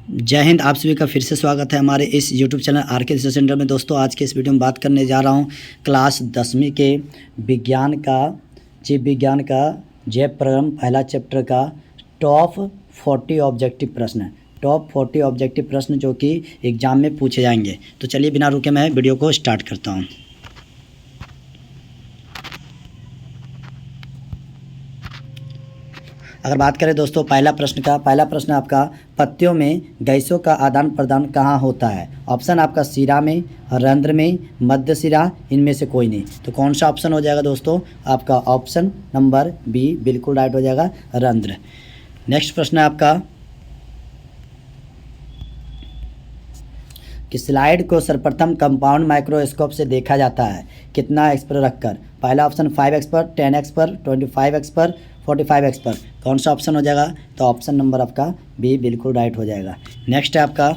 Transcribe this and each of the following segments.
जय हिंद। आप सभी का फिर से स्वागत है हमारे इस यूट्यूब चैनल आर के रिसर्च सेंटर में। दोस्तों, आज के इस वीडियो में बात करने जा रहा हूँ क्लास 10वीं के जीव विज्ञान का जैव प्रक्रम पहला चैप्टर का टॉप 40 ऑब्जेक्टिव प्रश्न जो कि एग्ज़ाम में पूछे जाएंगे। तो चलिए बिना रुके मैं वीडियो को स्टार्ट करता हूँ। अगर बात करें दोस्तों पहला प्रश्न आपका, पत्तियों में गैसों का आदान प्रदान कहाँ होता है? ऑप्शन आपका शिरा में, रंध्र में, मध्य शिरा, इनमें से कोई नहीं। तो कौन सा ऑप्शन हो जाएगा दोस्तों? आपका ऑप्शन नंबर बी बिल्कुल राइट हो जाएगा, रंध्र। नेक्स्ट प्रश्न है आपका कि स्लाइड को सर्वप्रथम कंपाउंड माइक्रोस्कोप से देखा जाता है कितना एक्स पर रखकर? पहला ऑप्शन 5x पर, 10x पर, 25x पर, 45x पर। कौन सा ऑप्शन हो जाएगा? तो ऑप्शन नंबर आपका बी बिल्कुल राइट हो जाएगा। नेक्स्ट है आपका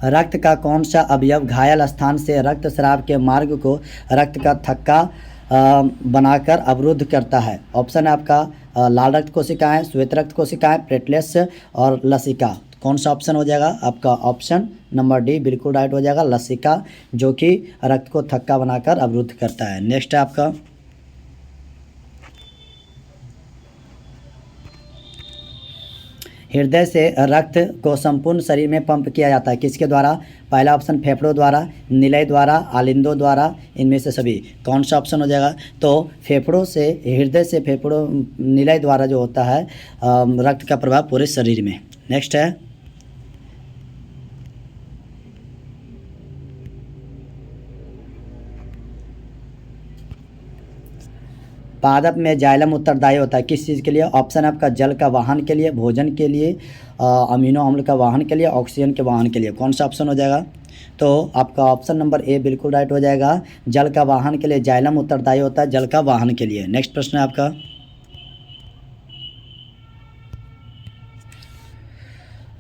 रक्त का कौन सा अवयव घायल स्थान से रक्त स्राव के मार्ग को रक्त का थक्का बनाकर अवरुद्ध करता है? ऑप्शन है आपका लाल रक्त कोशिकाएं, श्वेत रक्त कोशिकाएं, प्लेटलेट्स और लसिका। कौन सा ऑप्शन हो जाएगा? आपका ऑप्शन नंबर डी बिल्कुल राइट हो जाएगा, लसिका, जो कि रक्त को थक्का बनाकर अवरुद्ध करता है। नेक्स्ट है आपका हृदय से रक्त को संपूर्ण शरीर में पंप किया जाता है किसके द्वारा? पहला ऑप्शन फेफड़ों द्वारा, निलय द्वारा, आलिंदों द्वारा, इनमें से सभी। कौन सा ऑप्शन हो जाएगा? तो हृदय से फेफड़ों निलय द्वारा जो होता है रक्त का प्रभाव पूरे शरीर में। नेक्स्ट है पादप में जाइलम उत्तरदायी होता है किस चीज़ के लिए? ऑप्शन आपका जल का वाहन के लिए, भोजन के लिए, अमीनो अम्ल का वाहन के लिए, ऑक्सीजन के वाहन के लिए। कौन सा ऑप्शन हो जाएगा? तो आपका ऑप्शन नंबर ए बिल्कुल राइट हो जाएगा, जल का वाहन के लिए जाइलम उत्तरदायी होता है, जल का वाहन के लिए। नेक्स्ट प्रश्न है आपका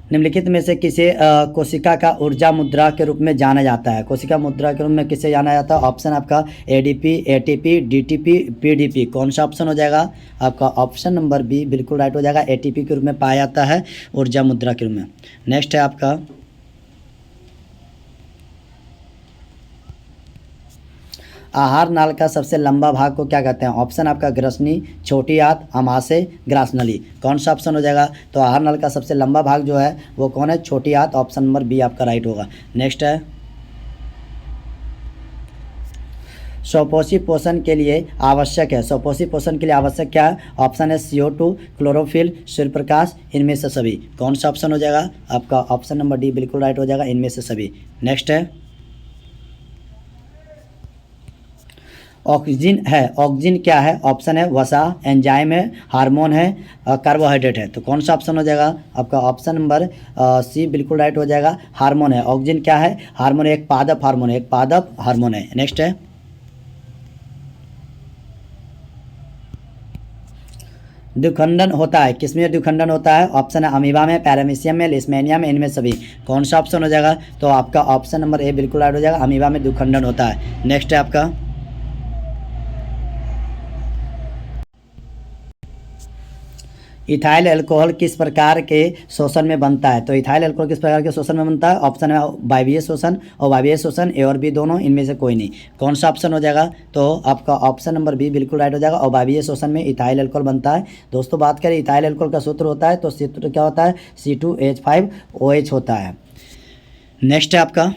निम्नलिखित में से किसे कोशिका का ऊर्जा मुद्रा के रूप में जाना जाता है? कोशिका मुद्रा के रूप में किसे जाना जाता है? ऑप्शन आपका एडीपी, एटीपी, डीटीपी, पीडीपी। कौन सा ऑप्शन हो जाएगा? आपका ऑप्शन नंबर बी बिल्कुल राइट हो जाएगा, एटीपी के रूप में पाया जाता है ऊर्जा मुद्रा के रूप में। नेक्स्ट है आपका आहार नाल का सबसे लंबा भाग को क्या कहते हैं? ऑप्शन आपका ग्रसनी, छोटी आंत, अमाशय, ग्रासनली। कौन सा ऑप्शन हो जाएगा? तो आहार नाल का सबसे लंबा भाग जो है वो कौन है? छोटी आंत। ऑप्शन नंबर बी आपका राइट होगा। नेक्स्ट है स्वपोषी पोषण के लिए आवश्यक है, स्वपोषी पोषण के लिए आवश्यक क्या है? ऑप्शन है CO2, क्लोरोफिल, सूर्य प्रकाश, इनमें से सभी। कौन सा ऑप्शन हो जाएगा? आपका ऑप्शन नंबर डी बिल्कुल राइट हो जाएगा, इनमें से सभी। नेक्स्ट है ऑक्सीजन क्या है? ऑप्शन है वसा, एंजाइम है, हार्मोन है, कार्बोहाइड्रेट है। तो कौन सा ऑप्शन हो जाएगा? आपका ऑप्शन नंबर सी बिल्कुल राइट हो जाएगा, हार्मोन है। ऑक्सीजन क्या है? हार्मोन है, एक पादप हार्मोन है। नेक्स्ट है द्विखंडन होता है किसमें? द्विखंडन होता है ऑप्शन है अमीबा में, पैरामीशियम में, लिस्मेनिया में, इनमें सभी। कौन सा ऑप्शन हो जाएगा? तो आपका ऑप्शन नंबर ए बिल्कुल राइट हो जाएगा, अमीबा में द्विखंडन होता है। नेक्स्ट है आपका इथाइल अल्कोहल किस प्रकार के शोषण में बनता है? तो इथाइल अल्कोहल किस प्रकार के शोषण में बनता है? ऑप्शन है वायवीय शोषण और वायवीय शोषण, ए और बी दोनों, इनमें से कोई नहीं। कौन सा ऑप्शन हो जाएगा? तो आपका ऑप्शन नंबर बी बिल्कुल राइट हो जाएगा, और वायवीय शोषण में इथाइल अल्कोहल बनता है। दोस्तों बात करें इथाइल अल्कोहल का सूत्र होता है, तो सूत्र क्या होता है? C2H5OH होता है। नेक्स्ट है आपका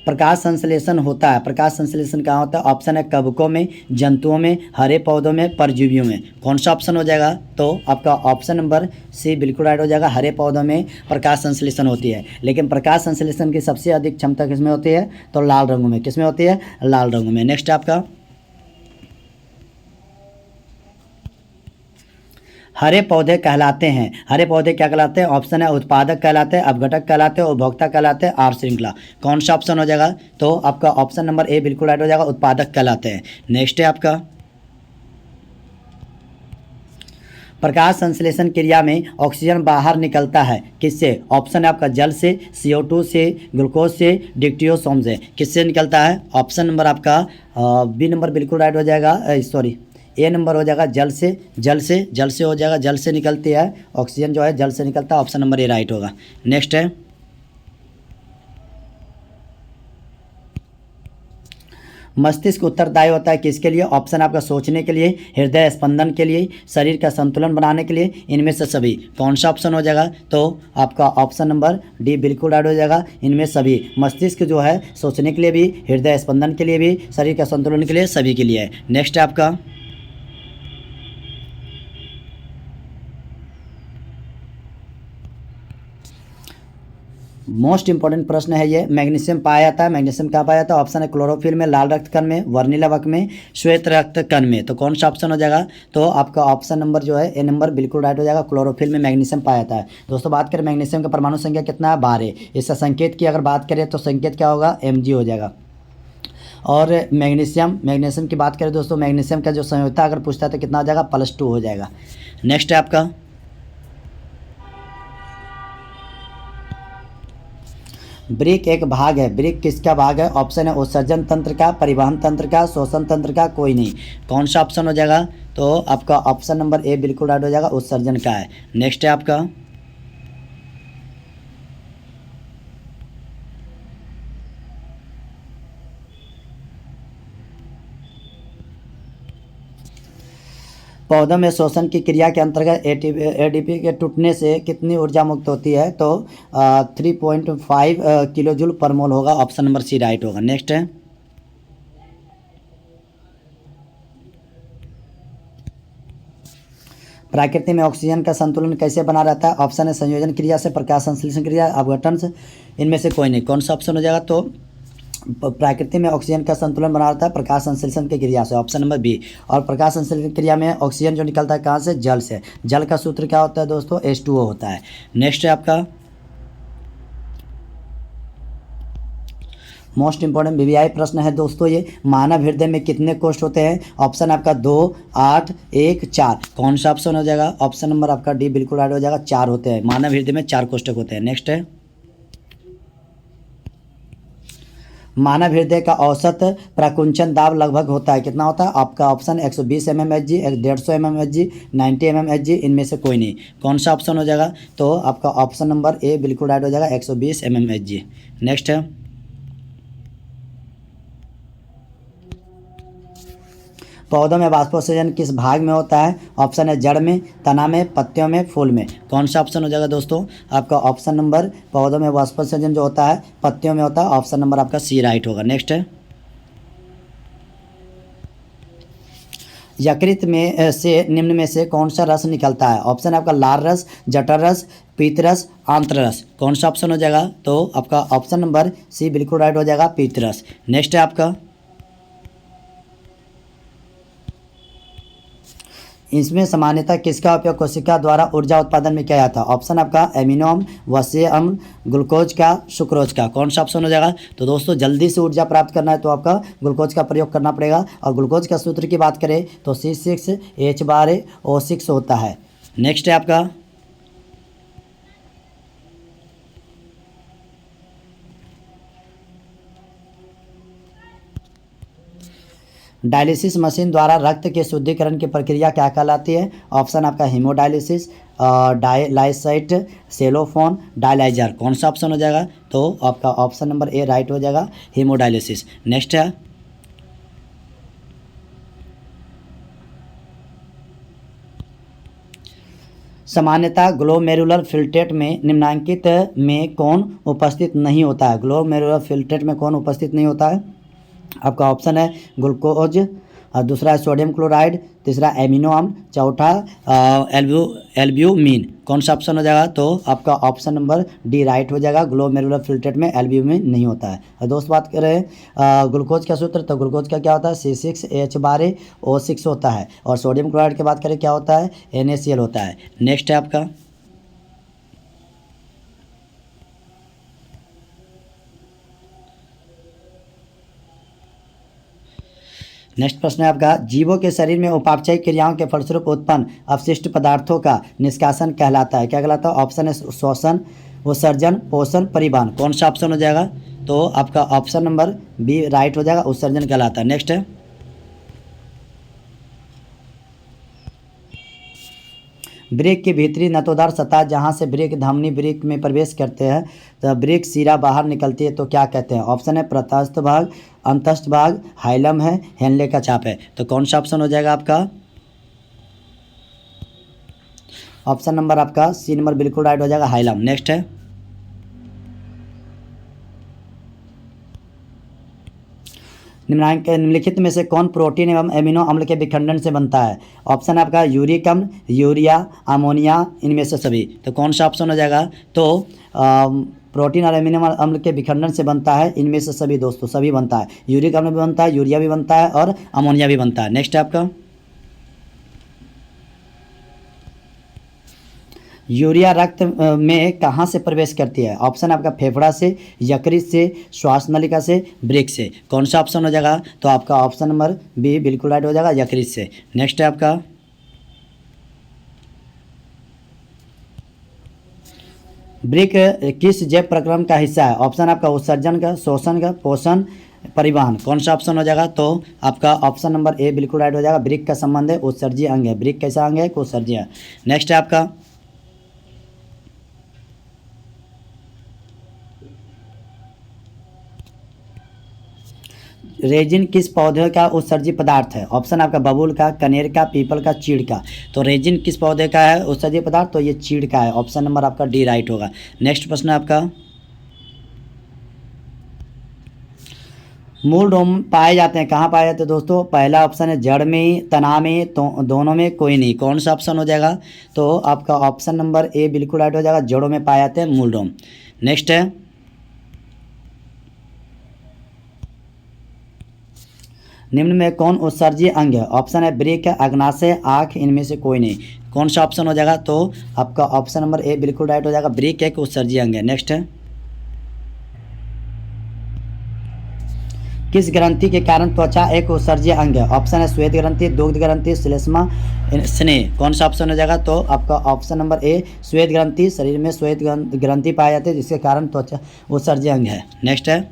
प्रकाश संश्लेषण होता है, प्रकाश संश्लेषण कहाँ होता है? ऑप्शन है कवकों में, जंतुओं में, हरे पौधों में, परजीवियों में। कौन सा ऑप्शन हो जाएगा? तो आपका ऑप्शन नंबर सी बिल्कुल राइट हो जाएगा, हरे पौधों में प्रकाश संश्लेषण होती है। लेकिन प्रकाश संश्लेषण की सबसे अधिक क्षमता किसमें होती है? तो लाल रंगों में। किसमें होती है? लाल रंगों में। नेक्स्ट आपका हरे पौधे कहलाते हैं, हरे पौधे क्या कहलाते हैं? ऑप्शन है उत्पादक कहलाते हैं, अपघटक कहलाते हैं, उपभोक्ता कहलाते हैं, आहार श्रृंखला। कौन सा ऑप्शन हो जाएगा? तो आपका ऑप्शन नंबर ए बिल्कुल राइट हो जाएगा, उत्पादक कहलाते हैं। नेक्स्ट है आपका प्रकाश संश्लेषण क्रिया में ऑक्सीजन बाहर निकलता है किससे? ऑप्शन है आपका जल से, CO2 से, ग्लूकोज से, डिक्टियोसोम से। किससे निकलता है? ऑप्शन नंबर आपका बी नंबर बिल्कुल राइट हो जाएगा, सॉरी ए नंबर हो जाएगा जल से, जल से हो जाएगा, जल से निकलती है ऑक्सीजन जो है, जल से निकलता है, ऑप्शन नंबर ए राइट होगा। नेक्स्ट है मस्तिष्क उत्तरदायी होता है किसके लिए? ऑप्शन आपका सोचने के लिए, हृदय स्पंदन के लिए, शरीर का संतुलन बनाने के लिए, इनमें से सभी। कौन सा ऑप्शन हो जाएगा? तो आपका ऑप्शन नंबर डी बिल्कुल राइट हो जाएगा, इनमें सभी। मस्तिष्क जो है सोचने के लिए भी, हृदय स्पंदन के लिए भी, शरीर का संतुलन के लिए, सभी के लिए है। नेक्स्ट है आपका मोस्ट इंपॉर्टेंट प्रश्न है ये। मैग्नीशियम पाया जाता है, मैग्नीशियम कहाँ पाया जाता है? ऑप्शन है क्लोरोफिल में, लाल रक्त कण में, वर्णिला वक में, श्वेत रक्त कण में। तो कौन सा ऑप्शन हो जाएगा? तो आपका ऑप्शन नंबर जो है ए नंबर बिल्कुल राइट हो जाएगा, क्लोरोफिल में मैग्नीशियम पाया जाता है। दोस्तों बात करें मैग्नीशियम का परमाणु संख्या कितना है? 12। इसका संकेत की अगर बात करें तो संकेत क्या होगा? Mg हो जाएगा। और मैग्नीशियम की बात करें दोस्तों, मैग्नीशियम का जो संयोजकता अगर पूछता है तो कितना हो जाएगा? +2 हो जाएगा। नेक्स्ट है आपका ब्रिक एक भाग है, ब्रिक किसका भाग है? ऑप्शन है उत्सर्जन तंत्र का, परिवहन तंत्र का, श्वसन तंत्र का, कोई नहीं। कौन सा ऑप्शन हो जाएगा? तो आपका ऑप्शन नंबर ए बिल्कुल राइट हो जाएगा, उत्सर्जन का है। नेक्स्ट है आपका पौधों में शोषण की क्रिया के अंतर्गत ADP के टूटने से कितनी ऊर्जा मुक्त होती है? तो 3.5 किलो जूल पर मोल होगा, ऑप्शन नंबर सी राइट होगा। नेक्स्ट है प्रकृति में ऑक्सीजन का संतुलन कैसे बना रहता है? ऑप्शन है संयोजन क्रिया से, प्रकाश संश्लेषण क्रिया, अपघटन से, इनमें से कोई नहीं। कौन सा ऑप्शन हो जाएगा? तो प्रकृति में ऑक्सीजन का संतुलन बना रहता है प्रकाश संश्लेषण की क्रिया से, ऑप्शन नंबर बी। और प्रकाश संश्लेषण क्रिया में ऑक्सीजन जो निकलता है कहाँ से? जल से। जल का सूत्र क्या होता है दोस्तों? H2O होता है। नेक्स्ट है आपका मोस्ट इंपॉर्टेंट VVI प्रश्न है दोस्तों ये। मानव हृदय में कितने कोष्ठ होते हैं? ऑप्शन आपका 2, 8, 1, 4। कौन सा ऑप्शन हो जाएगा? ऑप्शन नंबर आपका डी बिल्कुल राइट हो जाएगा, 4 होते हैं। मानव हृदय में 4 कोष्ठक होते हैं। नेक्स्ट है मानव हृदय का औसत प्रकुंचन दाब लगभग होता है, कितना होता है? आपका ऑप्शन 120 mmHg, 150 mmHg, 90 mmHg, इनमें से कोई नहीं। कौन सा ऑप्शन हो जाएगा? तो आपका ऑप्शन नंबर ए बिल्कुल राइट हो जाएगा, 120 mmHg। नेक्स्ट है पौधों में वाष्पोत्सर्जन किस भाग में होता है? ऑप्शन है जड़ में, तना में, पत्तियों में, फूल में। कौन सा ऑप्शन हो जाएगा दोस्तों? आपका ऑप्शन नंबर पौधों में वाष्पोत्सर्जन जो होता है पत्तियों में होता है, ऑप्शन नंबर आपका सी राइट होगा। नेक्स्ट है यकृत में से निम्न में से कौन सा रस निकलता है? ऑप्शन है आपका लाल रस, जठर रस, पीत रस, आंत्र रस। कौन सा ऑप्शन हो जाएगा? तो आपका ऑप्शन नंबर सी बिल्कुल राइट हो जाएगा, पीत रस। नेक्स्ट है आपका इसमें सामान्यतः किसका उपयोग कोशिका द्वारा ऊर्जा उत्पादन में किया जाता है? ऑप्शन आपका एमिनो अम्ल, वसीय अम्ल, ग्लूकोज का, सुक्रोज का। कौन सा ऑप्शन हो जाएगा? तो दोस्तों जल्दी से ऊर्जा प्राप्त करना है तो आपका ग्लूकोज का प्रयोग करना पड़ेगा। और ग्लूकोज का सूत्र की बात करें तो C6H12O6 होता है। नेक्स्ट है आपका डायलिसिस मशीन द्वारा रक्त के शुद्धिकरण की प्रक्रिया क्या कहलाती है? ऑप्शन आपका हीमोडायलिसिस, डायलाइसाइट, सेलोफोन, डायलाइजर। कौन सा ऑप्शन हो जाएगा? तो आपका ऑप्शन नंबर ए राइट हो जाएगा, हीमोडायलिसिस। नेक्स्ट है सामान्यतः ग्लोमेरुलर फिल्ट्रेट में निम्नांकित में कौन उपस्थित नहीं होता है? ग्लोमेरुलर फिल्ट्रेट में कौन उपस्थित नहीं होता है? आपका ऑप्शन है ग्लूकोज, दूसरा है सोडियम क्लोराइड, तीसरा एमिनो अम्ल, चौथा एल्ब्यूमिन। कौन सा ऑप्शन हो जाएगा? तो आपका ऑप्शन नंबर डी राइट हो जाएगा, ग्लोमेरुलर फिल्ट्रेट में एल्ब्यूमिन नहीं होता है। और दोस्त बात करें ग्लूकोज का सूत्र, तो ग्लूकोज का क्या होता है? C6H12O6 होता है। और सोडियम क्लोराइड की बात करें क्या होता है? NaCl होता है। नेक्स्ट है आपका नेक्स्ट प्रश्न है आपका, जीवों के शरीर में उपापचयी क्रियाओं के फलस्वरूप उत्पन्न अवशिष्ट पदार्थों का निष्कासन कहलाता है, क्या कहलाता है? ऑप्शन है शोषण, उत्सर्जन, पोषण, परिवहन। कौन सा ऑप्शन हो जाएगा? तो आपका ऑप्शन नंबर बी राइट हो जाएगा, उत्सर्जन कहलाता है। नेक्स्ट है, वृक्क की भीतरी नतोदार सतह जहाँ से वृक्क धमनी वृक्क में प्रवेश करते हैं तो वृक्क शिरा बाहर निकलती है, तो क्या कहते हैं? ऑप्शन है प्रतस्थ भाग, अंतस्थ भाग, हाइलम है, हेनले का छाप है। तो कौन सा ऑप्शन हो जाएगा आपका? ऑप्शन नंबर आपका सी नंबर बिल्कुल राइट हो जाएगा, हाइलम। नेक्स्ट है, निम्नलिखित में से कौन प्रोटीन एवं एमिनो अम्ल के विखंडन से बनता है? ऑप्शन है आपका यूरिक अम्ल, यूरिया, अमोनिया, इनमें से सभी। तो कौन सा ऑप्शन हो जाएगा? तो प्रोटीन और एमिनो अम्ल के विखंडन से बनता है इनमें से सभी दोस्तों, सभी बनता है। यूरिक अम्ल भी बनता है, यूरिया भी बनता है और अमोनिया भी बनता है। नेक्स्ट है आपका, यूरिया रक्त में कहाँ से प्रवेश करती है? ऑप्शन आपका फेफड़ा से, यकृत से, श्वास नलिका से, वृक्क से। कौन सा ऑप्शन हो जाएगा? तो आपका ऑप्शन नंबर बी बिल्कुल राइट हो जाएगा, यकृत से। नेक्स्ट है आपका, वृक्क किस जैव प्रक्रम का हिस्सा है? ऑप्शन आपका उत्सर्जन का, शोषण का, पोषण, परिवहन। कौन सा ऑप्शन हो जाएगा? तो आपका ऑप्शन नंबर ए बिल्कुल राइट हो जाएगा, वृक्क का संबंध है उत्सर्जीय अंग है। वृक्क कैसा अंग है? उत्सर्जीय है। नेक्स्ट है आपका, रेजिन किस पौधे का उत्सर्जी पदार्थ है? ऑप्शन आपका बबूल का, कनेर का, पीपल का, चीड़ का। तो रेजिन किस पौधे का है उत्सर्जी पदार्थ? तो ये चीड़ का है। ऑप्शन नंबर आपका डी राइट होगा। नेक्स्ट प्रश्न है आपका, मूल रोम पाए जाते हैं कहाँ पाए जाते हैं दोस्तों? पहला ऑप्शन है जड़ में, तना में, तो दोनों में, कोई नहीं। कौन सा ऑप्शन हो जाएगा? तो आपका ऑप्शन नंबर ए बिल्कुल राइट हो जाएगा, जड़ों में पाए जाते हैं मूल रोम। नेक्स्ट है, निम्न में कौन उत्सर्जीय अंग है? ऑप्शन है वृक्क, अग्नाशय, आँख, इनमें से कोई नहीं। कौन सा ऑप्शन हो जाएगा? तो आपका ऑप्शन नंबर ए बिल्कुल राइट हो जाएगा, वृक्क एक उत्सर्जीय अंग है। नेक्स्ट है, किस ग्रंथि के कारण त्वचा एक उत्सर्जीय अंग है? ऑप्शन है श्वेत ग्रंथि, दुग्ध ग्रंथि, श्लेष्मा, स्नेह। कौन सा ऑप्शन हो जाएगा? तो आपका ऑप्शन नंबर ए श्वेत ग्रंथि। शरीर में श्वेत ग्रंथि पाए जाते हैं जिसके कारण त्वचा उत्सर्जीय अंग है। नेक्स्ट है,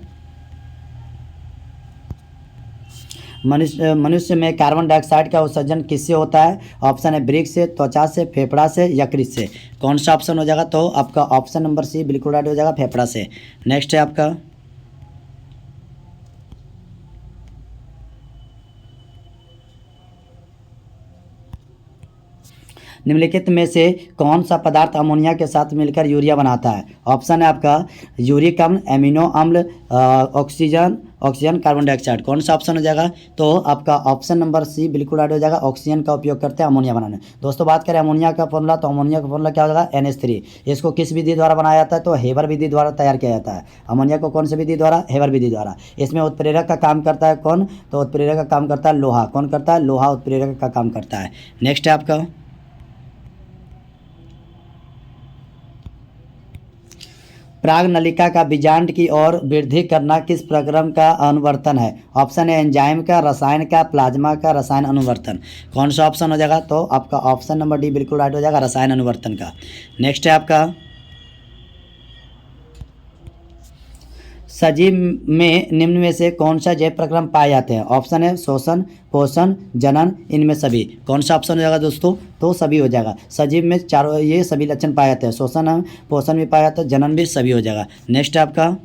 मनुष्य में कार्बन डाइऑक्साइड का उत्सर्जन किससे होता है? ऑप्शन है वृक्क से, त्वचा से, फेफड़ा से, यकृत से। कौन सा ऑप्शन हो जाएगा? तो आपका ऑप्शन नंबर सी बिल्कुल राइट हो जाएगा, फेफड़ा से। नेक्स्ट है आपका, निम्नलिखित में से कौन सा पदार्थ अमोनिया के साथ मिलकर यूरिया बनाता है? ऑप्शन है आपका यूरिक अम्ल, एमिनो अम्ल, ऑक्सीजन, कार्बन डाइऑक्साइड। कौन सा ऑप्शन हो जाएगा? तो आपका ऑप्शन नंबर सी बिल्कुल राइट हो जाएगा, ऑक्सीजन का उपयोग करते हैं अमोनिया बनाने। दोस्तों बात करें अमोनिया का फॉर्मूला, तो अमोनिया का फॉर्मूला क्या हो जाएगा? NH3। इसको किस विधि द्वारा बनाया जाता है? तो हेबर विधि द्वारा तैयार किया जाता है। अमोनिया को कौन सी विधि द्वारा? हेबर विधि द्वारा। इसमें उत्प्रेरक का काम करता है कौन? तो उत्प्रेरक का काम करता है लोहा। कौन करता है? लोहा उत्प्रेरक का काम करता है। नेक्स्ट है आपका, प्राग नलिका का बीजांड की ओर वृद्धि करना किस प्रक्रम का अनुवर्तन है? ऑप्शन है एंजाइम का, रसायन का, प्लाज्मा का, रसायन अनुवर्तन। कौन सा ऑप्शन हो जाएगा? तो आपका ऑप्शन नंबर डी बिल्कुल राइट हो जाएगा, रसायन अनुवर्तन का। नेक्स्ट है आपका, सजीव में निम्न में से कौन सा जैव प्रक्रम पाए जाते हैं? ऑप्शन है शोषण, पोषण, जनन, इनमें सभी। कौन सा ऑप्शन हो जाएगा दोस्तों? तो सभी हो जाएगा। सजीव में चारों ये सभी लक्षण पाए जाते हैं, शोषण, पोषण भी पाया जाता है, जनन भी, सभी हो जाएगा। नेक्स्ट है आपका,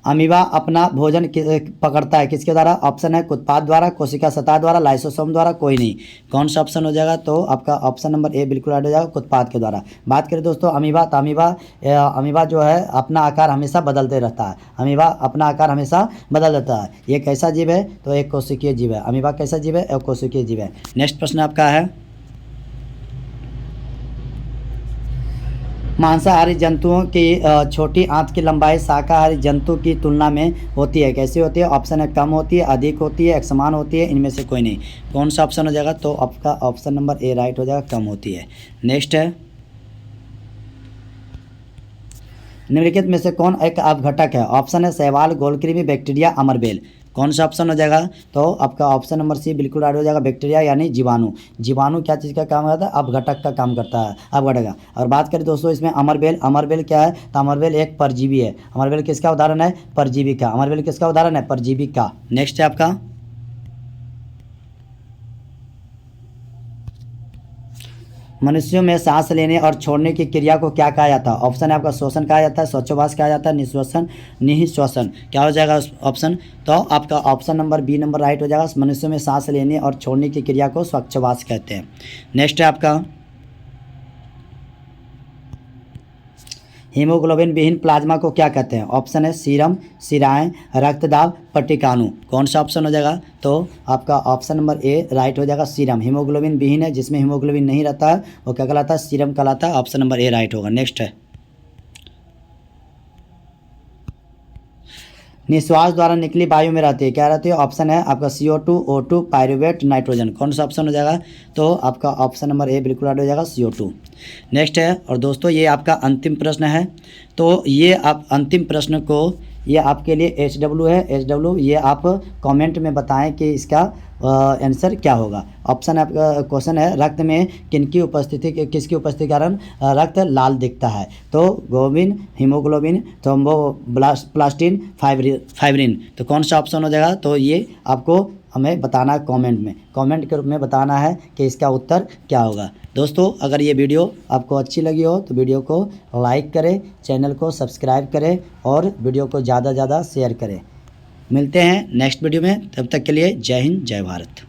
अमीबा अपना भोजन पकड़ता है किसके द्वारा? ऑप्शन है उत्पाद द्वारा, कोशिका सतह द्वारा, लाइसोसोम द्वारा, कोई नहीं। कौन सा ऑप्शन हो जाएगा? तो आपका ऑप्शन नंबर ए बिल्कुल राइट हो जाएगा, उत्पाद के द्वारा। बात करें दोस्तों अमीबा, तो अमीबा जो है अपना आकार हमेशा बदलते रहता है। अमीबा अपना आकार हमेशा बदल देता है। ये कैसा जीव है? तो एक कोशिकीय जीव है। अमीबा कैसा जीव है? एक कोशिकीय जीव है। नेक्स्ट प्रश्न आपका है, मांसाहारी जंतुओं की छोटी आंत की लंबाई शाकाहारी जंतु की तुलना में होती है, कैसी होती है? ऑप्शन है कम होती है, अधिक होती है, एक समान होती है, इनमें से कोई नहीं। कौन सा ऑप्शन हो जाएगा? तो आपका ऑप्शन नंबर ए राइट हो जाएगा, कम होती है। नेक्स्ट है, निम्नलिखित में से कौन एक अपघटक है? ऑप्शन है शैवाल, गोलकृमि, बैक्टीरिया, अमरबेल। कौन सा ऑप्शन हो जाएगा? तो आपका ऑप्शन नंबर सी बिल्कुल राइट हो जाएगा, बैक्टीरिया यानी जीवाणु। जीवाणु क्या चीज़ का काम करता है? अपघटक का काम करता है, अपघटक। और बात करें दोस्तों इसमें अमरबेल, अमरबेल क्या है? तो अमरबेल एक परजीवी है। अमरबेल किसका उदाहरण है? परजीवी का। अमरबेल किसका उदाहरण है? परजीवी का। नेक्स्ट है आपका, मनुष्यों में सांस लेने और छोड़ने की क्रिया को क्या कहा जाता है? ऑप्शन है आपका श्वसन कहा जाता है, श्वासोच्छ्वास कहा जाता है, निश्वसन, निःश्वसन। क्या हो जाएगा ऑप्शन? तो आपका option number B number right हो जाएगा। मनुष्यों में सांस लेने और छोड़ने की क्रिया को श्वासोच्छ्वास कहते हैं। नेक्स्ट है आपका, हीमोग्लोबिन विहीन प्लाज्मा को क्या कहते हैं? ऑप्शन है सीरम, सिराएं, रक्तदाब, पट्टिकाणु। कौन सा ऑप्शन हो जाएगा? तो आपका ऑप्शन नंबर ए राइट हो जाएगा, सीरम। हीमोग्लोबिन विहीन है, जिसमें हीमोग्लोबिन नहीं रहता है वो क्या कहलाता है? सीरम कहलाता है। ऑप्शन नंबर ए राइट होगा। नेक्स्ट है, निश्वास द्वारा निकली वायु में रहती है, क्या रहती है? ऑप्शन है आपका CO2, O2, पायरुवेट, नाइट्रोजन। कौन सा ऑप्शन हो जाएगा? तो आपका ऑप्शन नंबर ए बिल्कुल राइट हो जाएगा, CO2। नेक्स्ट है, और दोस्तों ये आपका अंतिम प्रश्न है। तो ये आप अंतिम प्रश्न को, ये आपके लिए HW है, HW। ये आप कमेंट में बताएं कि इसका आंसर क्या होगा। ऑप्शन आपका क्वेश्चन है, रक्त में किसकी उपस्थिति के कारण रक्त लाल दिखता है? तो ग्लोबिन, हीमोग्लोबिन, थ्रोम्बोप्लास्टिन, फाइब्रिन। तो कौन सा ऑप्शन हो जाएगा? तो ये आपको हमें बताना कमेंट में, कमेंट के रूप में बताना है कि इसका उत्तर क्या होगा। दोस्तों अगर ये वीडियो आपको अच्छी लगी हो तो वीडियो को लाइक करें, चैनल को सब्सक्राइब करें और वीडियो को ज़्यादा से ज़्यादा शेयर करें। मिलते हैं नेक्स्ट वीडियो में, तब तक के लिए जय हिंद, जय भारत।